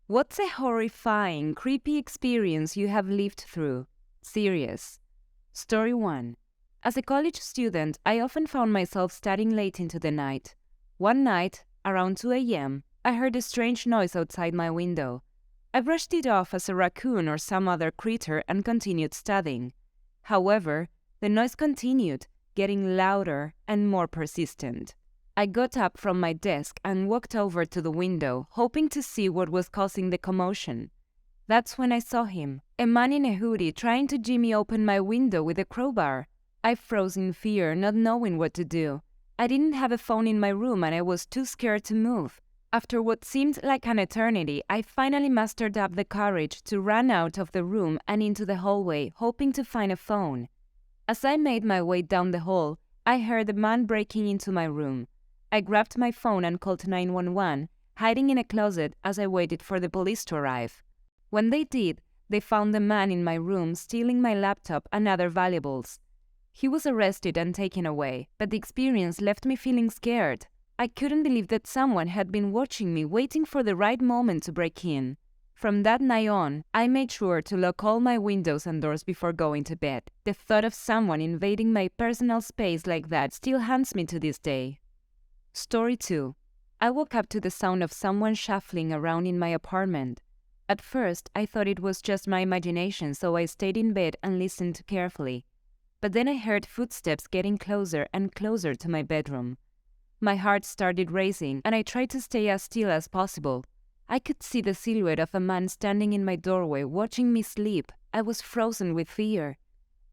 What's a horrifying, creepy experience you have lived through? Serious. Story 1. As a college student, I often found myself studying late into the night. One night, around 2 a.m., I heard a strange noise outside my window. I brushed it off as a raccoon or some other creature and continued studying. However, the noise continued, getting louder and more persistent. I got up from my desk and walked over to the window, hoping to see what was causing the commotion. That's when I saw him, a man in a hoodie trying to jimmy open my window with a crowbar. I froze in fear, not knowing what to do. I didn't have a phone in my room and I was too scared to move. After what seemed like an eternity, I finally mustered up the courage to run out of the room and into the hallway, hoping to find a phone. As I made my way down the hall, I heard a man breaking into my room. I grabbed my phone and called 911, hiding in a closet as I waited for the police to arrive. When they did, they found the man in my room stealing my laptop and other valuables. He was arrested and taken away, but the experience left me feeling scared. I couldn't believe that someone had been watching me, waiting for the right moment to break in. From that night on, I made sure to lock all my windows and doors before going to bed. The thought of someone invading my personal space like that still haunts me to this day. Story 2. I woke up to the sound of someone shuffling around in my apartment. At first, I thought it was just my imagination, so I stayed in bed and listened carefully. But then I heard footsteps getting closer and closer to my bedroom. My heart started racing, and I tried to stay as still as possible. I could see the silhouette of a man standing in my doorway, watching me sleep. I was frozen with fear.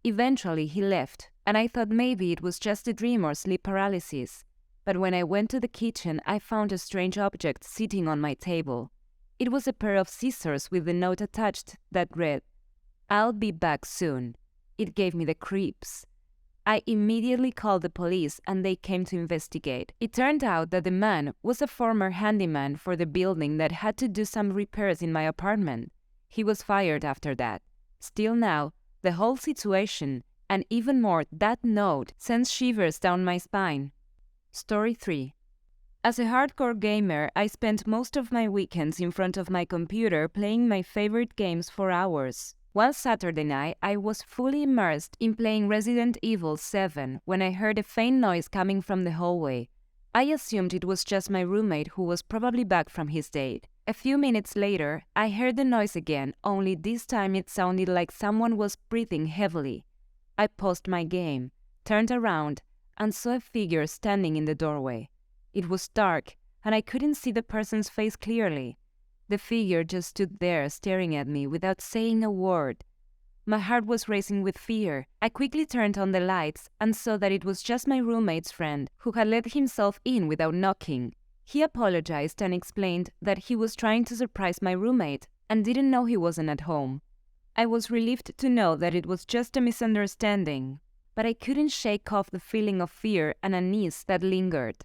Eventually, he left, and I thought maybe it was just a dream or sleep paralysis. But when I went to the kitchen, I found a strange object sitting on my table. It was a pair of scissors with a note attached that read, "I'll be back soon." It gave me the creeps. I immediately called the police and they came to investigate. It turned out that the man was a former handyman for the building that had to do some repairs in my apartment. He was fired after that. Still now, the whole situation, and even more that note, sends shivers down my spine. Story 3. As a hardcore gamer, I spent most of my weekends in front of my computer playing my favorite games for hours. One Saturday night, I was fully immersed in playing Resident Evil 7 when I heard a faint noise coming from the hallway. I assumed it was just my roommate who was probably back from his date. A few minutes later, I heard the noise again, only this time it sounded like someone was breathing heavily. I paused my game, turned around, and saw a figure standing in the doorway. It was dark, and I couldn't see the person's face clearly. The figure just stood there staring at me without saying a word. My heart was racing with fear. I quickly turned on the lights and saw that it was just my roommate's friend, who had let himself in without knocking. He apologized and explained that he was trying to surprise my roommate and didn't know he wasn't at home. I was relieved to know that it was just a misunderstanding, but I couldn't shake off the feeling of fear and unease that lingered.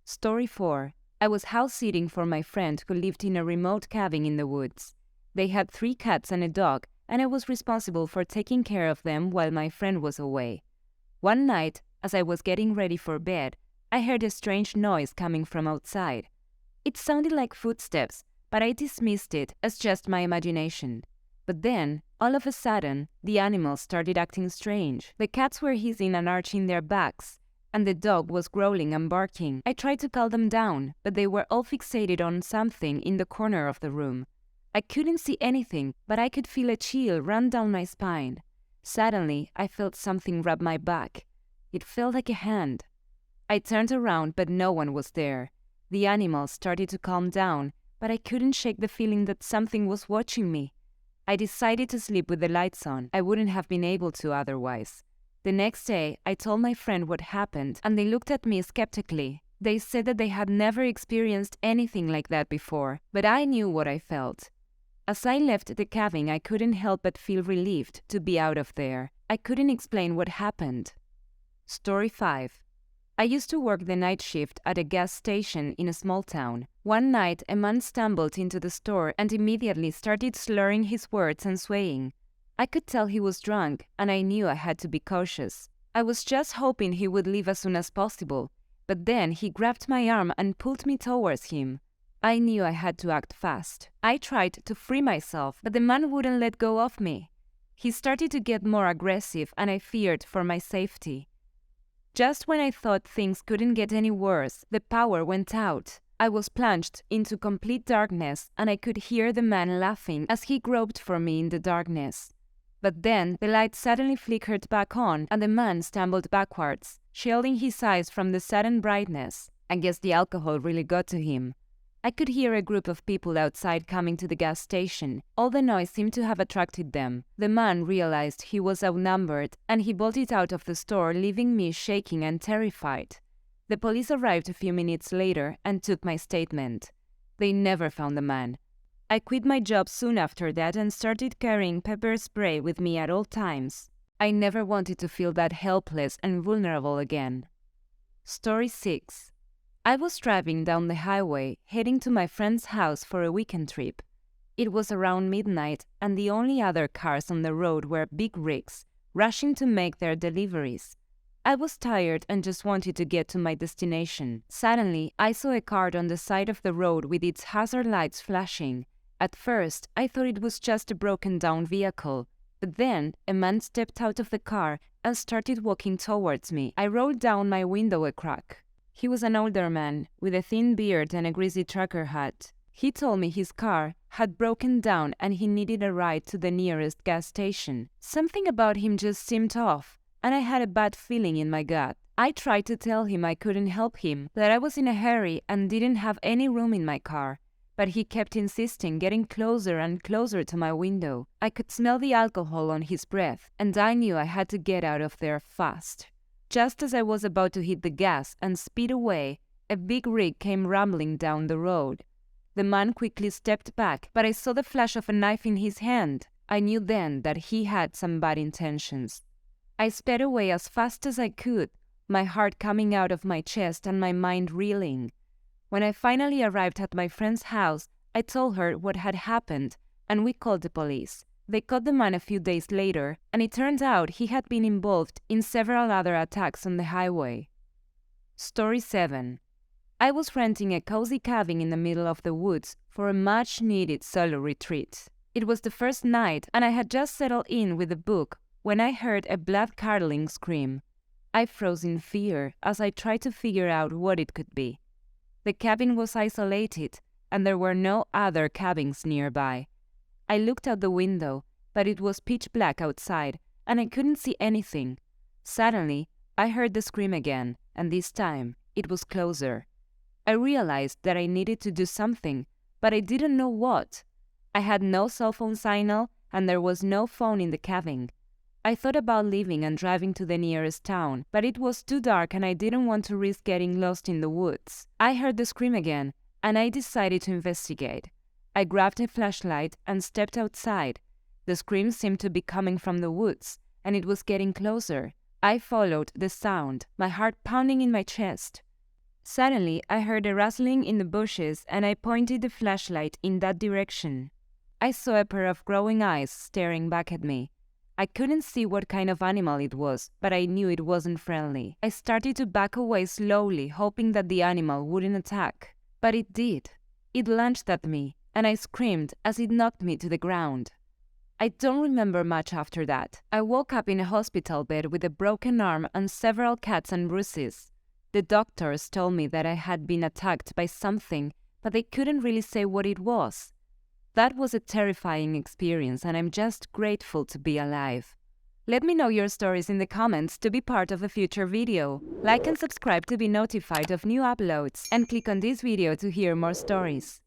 Story 4. I was house-sitting for my friend who lived in a remote cabin in the woods. They had 3 cats and a dog, and I was responsible for taking care of them while my friend was away. One night, as I was getting ready for bed, I heard a strange noise coming from outside. It sounded like footsteps, but I dismissed it as just my imagination. But then, all of a sudden, the animals started acting strange. The cats were hissing and arching their backs, and the dog was growling and barking. I tried to calm them down, but they were all fixated on something in the corner of the room. I couldn't see anything, but I could feel a chill run down my spine. Suddenly, I felt something rub my back. It felt like a hand. I turned around, but no one was there. The animals started to calm down, but I couldn't shake the feeling that something was watching me. I decided to sleep with the lights on. I wouldn't have been able to otherwise. The next day, I told my friend what happened, and they looked at me skeptically. They said that they had never experienced anything like that before, but I knew what I felt. As I left the cabin, I couldn't help but feel relieved to be out of there. I couldn't explain what happened. Story 5. I used to work the night shift at a gas station in a small town. One night, a man stumbled into the store and immediately started slurring his words and swaying. I could tell he was drunk, and I knew I had to be cautious. I was just hoping he would leave as soon as possible, but then he grabbed my arm and pulled me towards him. I knew I had to act fast. I tried to free myself, but the man wouldn't let go of me. He started to get more aggressive and I feared for my safety. Just when I thought things couldn't get any worse, the power went out. I was plunged into complete darkness and I could hear the man laughing as he groped for me in the darkness. But then the light suddenly flickered back on and the man stumbled backwards, shielding his eyes from the sudden brightness. I guess the alcohol really got to him. I could hear a group of people outside coming to the gas station. All the noise seemed to have attracted them. The man realized he was outnumbered and he bolted out of the store, leaving me shaking and terrified. The police arrived a few minutes later and took my statement. They never found the man. I quit my job soon after that and started carrying pepper spray with me at all times. I never wanted to feel that helpless and vulnerable again. Story 6. I was driving down the highway, heading to my friend's house for a weekend trip. It was around midnight, and the only other cars on the road were big rigs, rushing to make their deliveries. I was tired and just wanted to get to my destination. Suddenly, I saw a car on the side of the road with its hazard lights flashing. At first, I thought it was just a broken-down vehicle, but then a man stepped out of the car and started walking towards me. I rolled down my window a crack. He was an older man, with a thin beard and a greasy trucker hat. He told me his car had broken down and he needed a ride to the nearest gas station. Something about him just seemed off, and I had a bad feeling in my gut. I tried to tell him I couldn't help him, that I was in a hurry and didn't have any room in my car. But he kept insisting, getting closer and closer to my window. I could smell the alcohol on his breath, and I knew I had to get out of there fast. Just as I was about to hit the gas and speed away, a big rig came rumbling down the road. The man quickly stepped back, but I saw the flash of a knife in his hand. I knew then that he had some bad intentions. I sped away as fast as I could, my heart coming out of my chest and my mind reeling. When I finally arrived at my friend's house, I told her what had happened, and we called the police. They caught the man a few days later, and it turned out he had been involved in several other attacks on the highway. Story 7. I was renting a cozy cabin in the middle of the woods for a much-needed solo retreat. It was the first night, and I had just settled in with a book when I heard a blood-curdling scream. I froze in fear as I tried to figure out what it could be. The cabin was isolated, and there were no other cabins nearby. I looked out the window, but it was pitch black outside, and I couldn't see anything. Suddenly, I heard the scream again, and this time, it was closer. I realized that I needed to do something, but I didn't know what. I had no cell phone signal, and there was no phone in the cabin. I thought about leaving and driving to the nearest town, but it was too dark and I didn't want to risk getting lost in the woods. I heard the scream again, and I decided to investigate. I grabbed a flashlight and stepped outside. The scream seemed to be coming from the woods, and it was getting closer. I followed the sound, my heart pounding in my chest. Suddenly, I heard a rustling in the bushes, and I pointed the flashlight in that direction. I saw a pair of glowing eyes staring back at me. I couldn't see what kind of animal it was, but I knew it wasn't friendly. I started to back away slowly, hoping that the animal wouldn't attack. But it did. It lunged at me, and I screamed as it knocked me to the ground. I don't remember much after that. I woke up in a hospital bed with a broken arm and several cuts and bruises. The doctors told me that I had been attacked by something, but they couldn't really say what it was. That was a terrifying experience, and I'm just grateful to be alive. Let me know your stories in the comments to be part of a future video. Like and subscribe to be notified of new uploads, and click on this video to hear more stories.